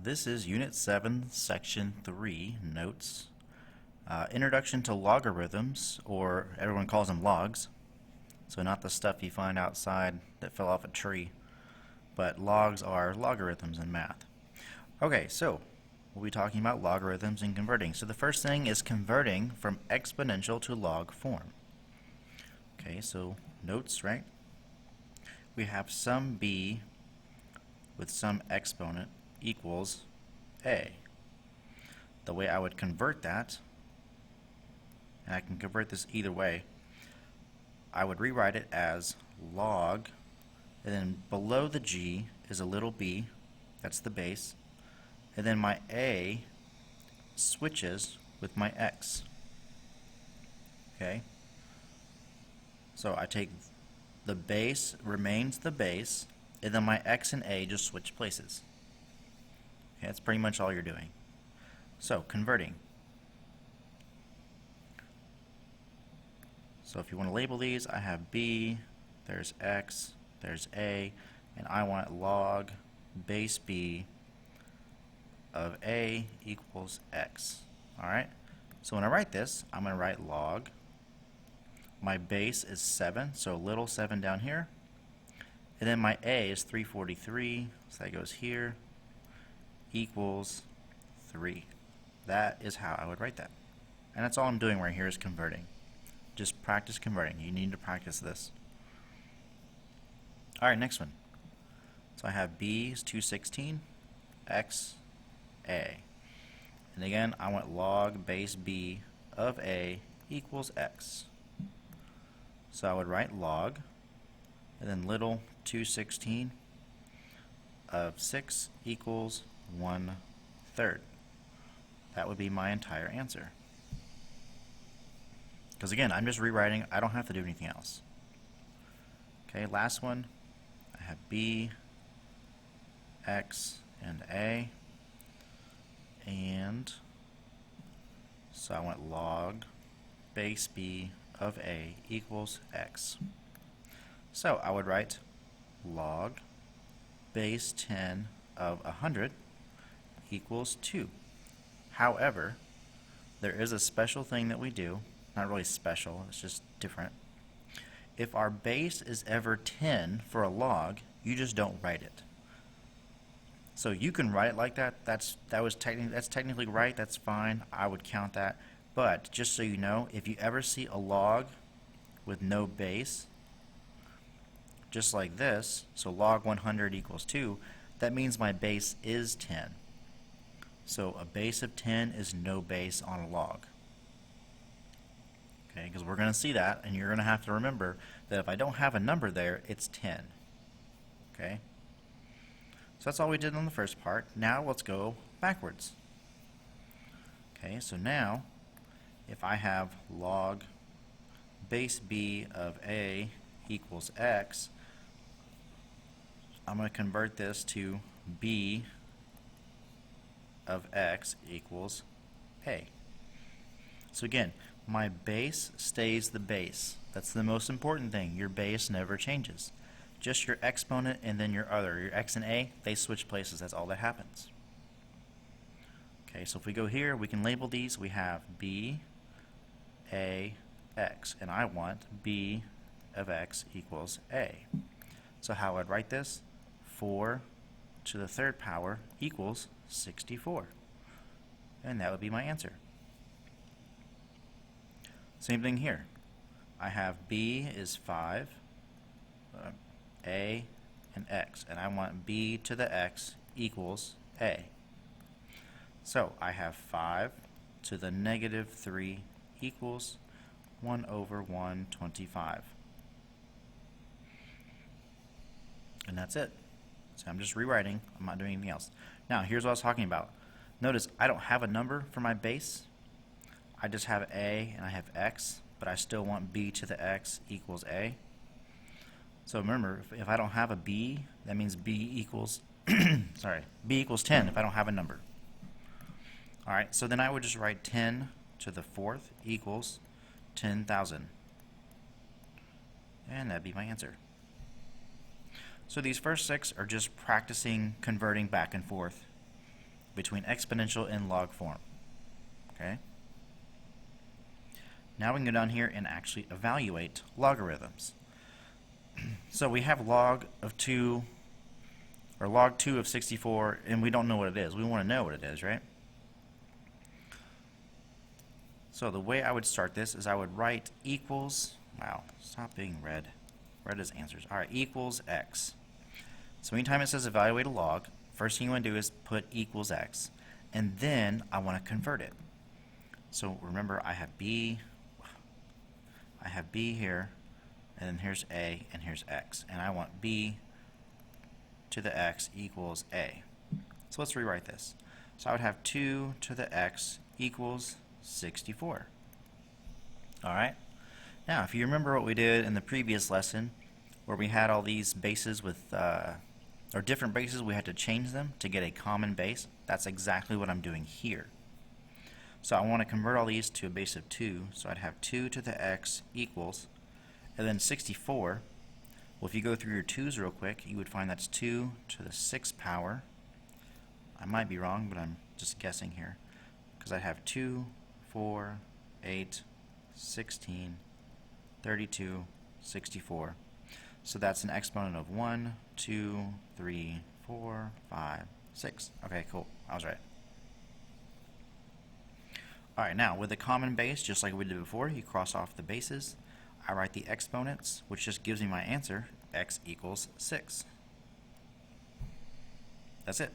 This is Unit 7, Section 3, Notes. Introduction to Logarithms, or everyone calls them logs. So not the stuff you find outside that fell off a tree, but logs are logarithms in math. Okay, so we'll be talking about logarithms and converting. So the first thing is converting from exponential to log form. Okay, so notes, right? We have sum b with some exponent equals a. The way I would convert that, and I can convert this either way, I would rewrite it as log, and then below the g is a little b, that's the base, and then my a switches with my x. Okay? So I take the base, remains the base, and then my x and a just switch places. Okay, that's pretty much all you're doing. So, converting. So if you want to label these, I have b, there's x, there's a, and I want log base b of a equals x. Alright? So when I write this, I'm going to write log. My base is 7, so little 7 down here. And then my a is 343, so that goes here, equals 3. That is how I would write that. And that's all I'm doing right here is converting. Just practice converting. You need to practice this. Alright, next one. So I have b is 216, x, a. And again, I want log base b of a equals x. So I would write log, and then little 216 of 6 equals 1/3. That would be my entire answer. Because again, I'm just rewriting. I don't have to do anything else. Okay, last one. I have b, x, and a. And so I want log base b of a equals x. So I would write log base 10 of 100 equals 2. However, there is a special thing that we do. Not really special, it's just different. If our base is ever 10 for a log, you just don't write it. So you can write it like that. That's technically right. That's fine. I would count that. But just so you know, if you ever see a log with no base, just like this, so log 100 equals 2, that means my base is 10. So a base of 10 is no base on a log. Okay, because we're going to see that, and you're going to have to remember that if I don't have a number there, it's 10. Okay? So that's all we did on the first part. Now let's go backwards. Okay, so now if I have log base b of a equals x, I'm going to convert this to b of x equals a. So again, my base stays the base. That's the most important thing. Your base never changes. Just your exponent and then your other. Your x and a, they switch places. That's all that happens. Okay, so if we go here, we can label these. We have b, a, x. And I want b of x equals a. So how I'd write this? 4 to the third power equals 64. And that would be my answer. Same thing here. I have b is 5, a, and x. And I want b to the x equals a. So I have 5 to the negative 3 equals 1 over 125. And that's it. So I'm just rewriting. I'm not doing anything else. Now, here's what I was talking about. Notice I don't have a number for my base. I just have a and I have x, but I still want b to the x equals a. So remember, if I don't have a b, that means b equals, sorry, b equals 10 if I don't have a number. Alright, so then I would just write 10 to the fourth equals 10,000. And that'd be my answer. So these first 6 are just practicing converting back and forth. between exponential and log form. Okay? Now we can go down here and actually evaluate logarithms. So we have log of 2, or log 2 of 64, and we don't know what it is. We want to know what it is, right? So the way I would start this is I would write equals, wow, stop being red. Red is answers. Alright, equals x. So anytime it says evaluate a log, first thing you want to do is put equals x. And then I want to convert it. So remember, I have b here, and then here's a, and here's x. And I want b to the x equals a. So let's rewrite this. So I would have 2 to the x equals 64. Alright? Now, if you remember what we did in the previous lesson, where we had all these bases with, or different bases, we had to change them to get a common base, that's exactly what I'm doing here. So I want to convert all these to a base of 2, so I'd have 2 to the x equals, and then 64, well, if you go through your 2's real quick, you would find that's 2 to the 6th power. I might be wrong, but I'm just guessing here, because I have 2, 4, 8, 16, 32, 64. So that's an exponent of 1, 2, 3, 4, 5, 6. Okay, cool. I was right. Alright, now with a common base, just like we did before, you cross off the bases. I write the exponents, which just gives me my answer, x equals 6. That's it.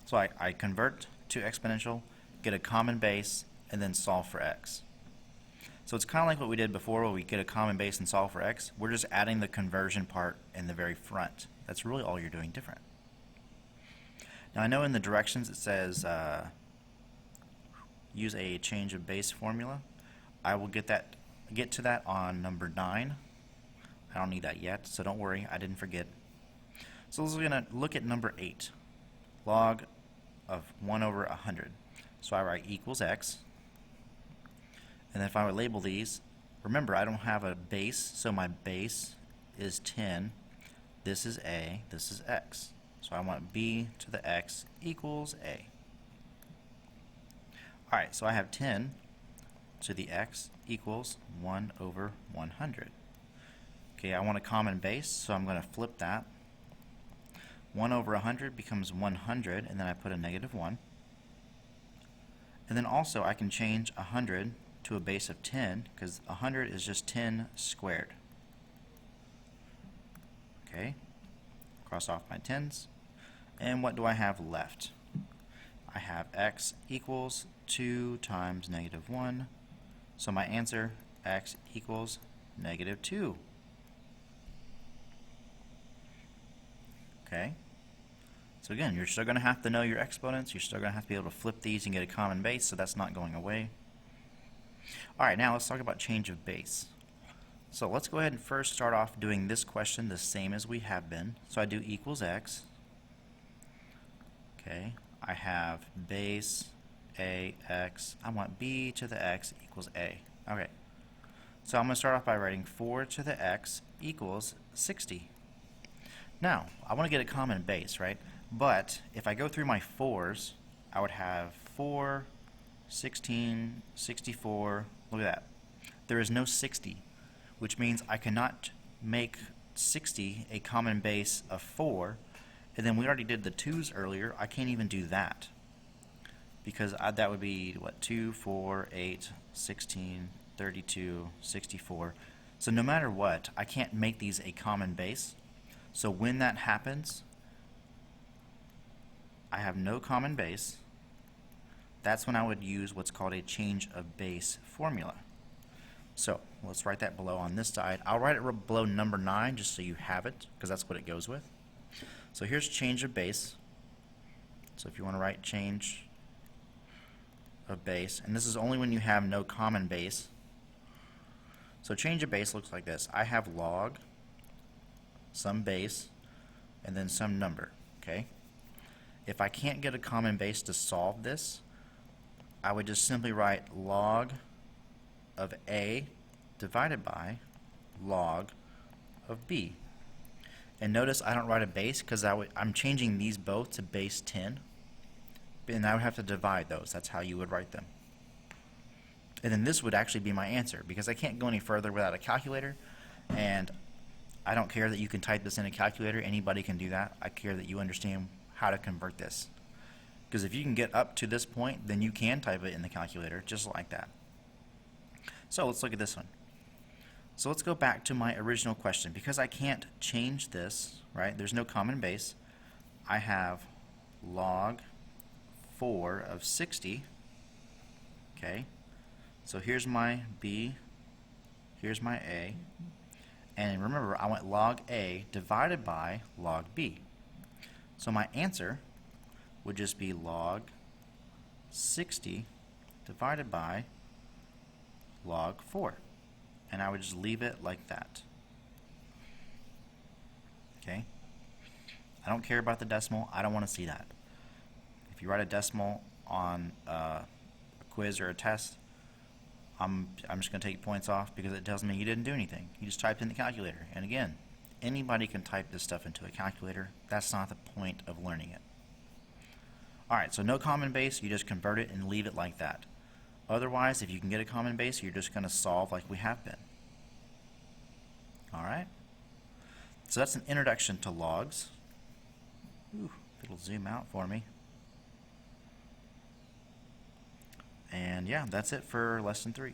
So I convert to exponential, get a common base, and then solve for x. So it's kind of like what we did before where we get a common base and solve for x. We're just adding the conversion part in the very front. That's really all you're doing different. Now I know in the directions it says use a change of base formula. I will get to that on number 9. I don't need that yet, so don't worry, I didn't forget. So we're going to look at number 8, log of 1 over 100. So I write equals x, and then if I would label these, remember I don't have a base, so my base is 10. This is a, this is x. So I want b to the x equals a. Alright, so I have 10 to the x equals 1 over 100. Okay, I want a common base, so I'm going to flip that. 1 over 100 becomes 100, and then I put a negative 1. And then also I can change 100 to a base of 10, because 100 is just 10 squared. Okay, cross off my 10s. And what do I have left? I have x equals 2 times negative 1. So my answer, x equals negative 2. Okay? So again, you're still going to have to know your exponents. You're still going to have to be able to flip these and get a common base, so that's not going away. Alright, now let's talk about change of base. So let's go ahead and first start off doing this question the same as we have been. So I do equals x. Okay, I have base a x. I want b to the x equals a. Okay, so I'm going to start off by writing 4 to the x equals 60. Now, I want to get a common base, right? But if I go through my 4's, I would have 4, 16, 64. Look at that. There is no 60, which means I cannot make 60 a common base of 4. And then we already did the 2's earlier. I can't even do that, because that would be, what, 2, 4, 8, 16, 32, 64. So no matter what, I can't make these a common base. So when that happens, I have no common base. That's when I would use what's called a change of base formula. So let's write that below on this side. I'll write it below number 9 just so you have it, because that's what it goes with. So here's change of base. So if you want to write change of base, and this is only when you have no common base. So change of base looks like this. I have log, some base, and then some number. Okay? If I can't get a common base to solve this, I would just simply write log of a divided by log of b. And notice I don't write a base because I'm changing these both to base 10. And I would have to divide those. That's how you would write them. And then this would actually be my answer because I can't go any further without a calculator. And I don't care that you can type this in a calculator. Anybody can do that. I care that you understand how to convert this. Because if you can get up to this point, then you can type it in the calculator just like that. So let's look at this one. So let's go back to my original question. Because I can't change this, right? There's no common base. I have log 4 of 60. Okay. So here's my B, here's my A. And remember, I went log A divided by log B. So my answer would just be log 60 divided by log 4. And I would just leave it like that. Okay? I don't care about the decimal. I don't want to see that. If you write a decimal on a quiz or a test, I'm just going to take points off because it tells me you didn't do anything. You just typed in the calculator. And again, anybody can type this stuff into a calculator. That's not the point of learning it. Alright, so no common base, you just convert it and leave it like that. Otherwise, if you can get a common base, you're just going to solve like we have been. Alright? So that's an introduction to logs. Ooh, it'll zoom out for me. And yeah, that's it for lesson 3.